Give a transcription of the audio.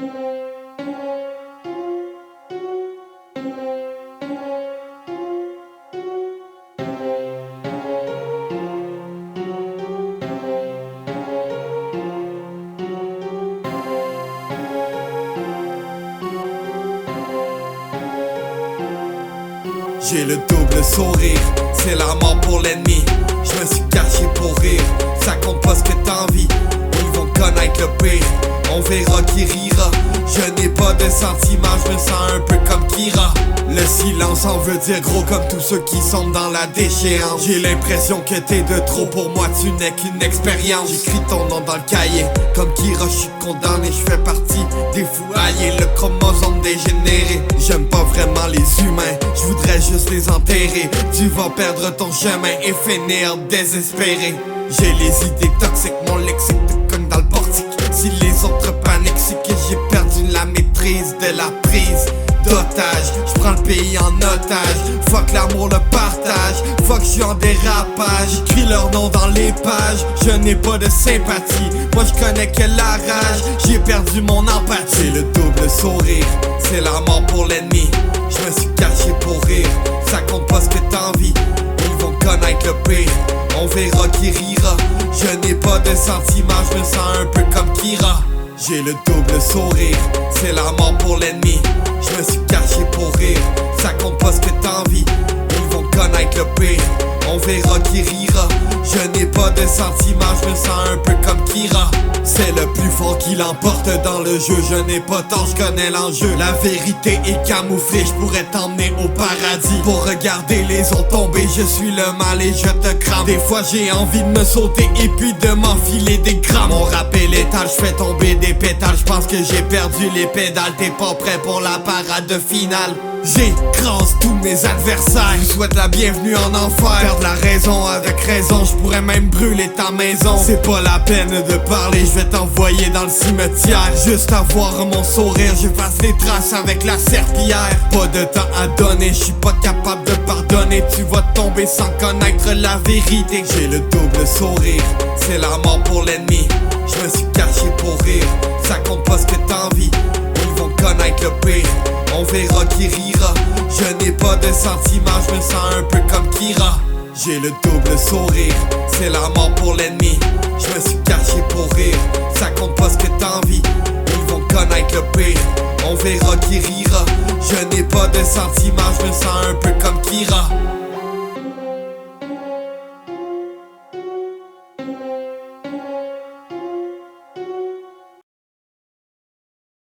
J'ai le double sourire, c'est la mort pour l'ennemi. Je me suis caché pour rire, ça compte pas ce que t'envies. Ils vont connaître le pire, on verra qui rira. Je n'ai pas de sentiments, je me sens un peu comme Kira. Le silence en veut dire gros comme tous ceux qui sont dans la déchéance. J'ai l'impression que t'es de trop, pour moi tu n'es qu'une expérience. J'écris ton nom dans le cahier, comme Kira je suis condamné. Je fais partie des fous alliés, le chromosome dégénéré. J'aime pas vraiment les humains, je voudrais juste les enterrer. Tu vas perdre ton chemin et finir désespéré. J'ai les idées toxiques, mon lexique te cogne dans le portique. Si les autres paniquent, c'est que j'ai perdu la maîtrise de la prise d'otage. J'prends le pays en otage, fuck l'amour, le partage. Fuck j'suis en dérapage, j'écris leur nom dans les pages. Je n'ai pas de sympathie, moi j'connais que la rage. J'ai perdu mon empathie. J'ai le double sourire, c'est la mort pour l'ennemi. Je me suis caché pour rire, ça compte pas ce que t'envies. Ils vont connaître le pire, on verra qui rira. Je n'ai pas de sentiments, je me sens un peu comme Kira. J'ai le double sourire, c'est la mort pour l'ennemi. Je me suis caché pour rire, ça compte pas ce que t'envies. Ils vont connaître le pire, on verra qui rira. Je n'ai pas de sentiments, je me sens un peu comme Kira. C'est le plus fort qui l'emporte dans le jeu. Je n'ai pas tort, je connais l'enjeu. La vérité est camouflée, je pourrais t'emmener au paradis. Pour regarder les autres tomber, je suis le mal et je te crame. Des fois j'ai envie de me sauter et puis de m'enfiler des grammes. Mon rap est létal, je fais tomber des pétales. Je pense que j'ai perdu les pédales. T'es pas prêt pour la parade finale. J'écrase tous mes adversaires, je souhaite la bienvenue en enfer. Perdre la raison avec raison, je pourrais même brûler ta maison. C'est pas la peine de parler, je vais t'envoyer dans le cimetière. Juste à voir mon sourire, j'efface les traces avec la serpillière. Pas de temps à donner, je suis pas capable de pardonner. Tu vas tomber sans connaître la vérité. J'ai le double sourire, c'est la mort pour l'ennemi. Je me suis caché pour rire, ça compte pas ce que t'envies. Ils vont connaître le pire, on verra qui rira. Je n'ai pas de sentiments, je me sens un peu comme Kira. J'ai le double sourire, c'est la mort pour l'ennemi. Je me suis caché pour rire, ça compte pas ce que t'envies. Ils vont connaître le pire, on verra qui rira. Je n'ai pas de sentiments, je me sens un peu comme Kira.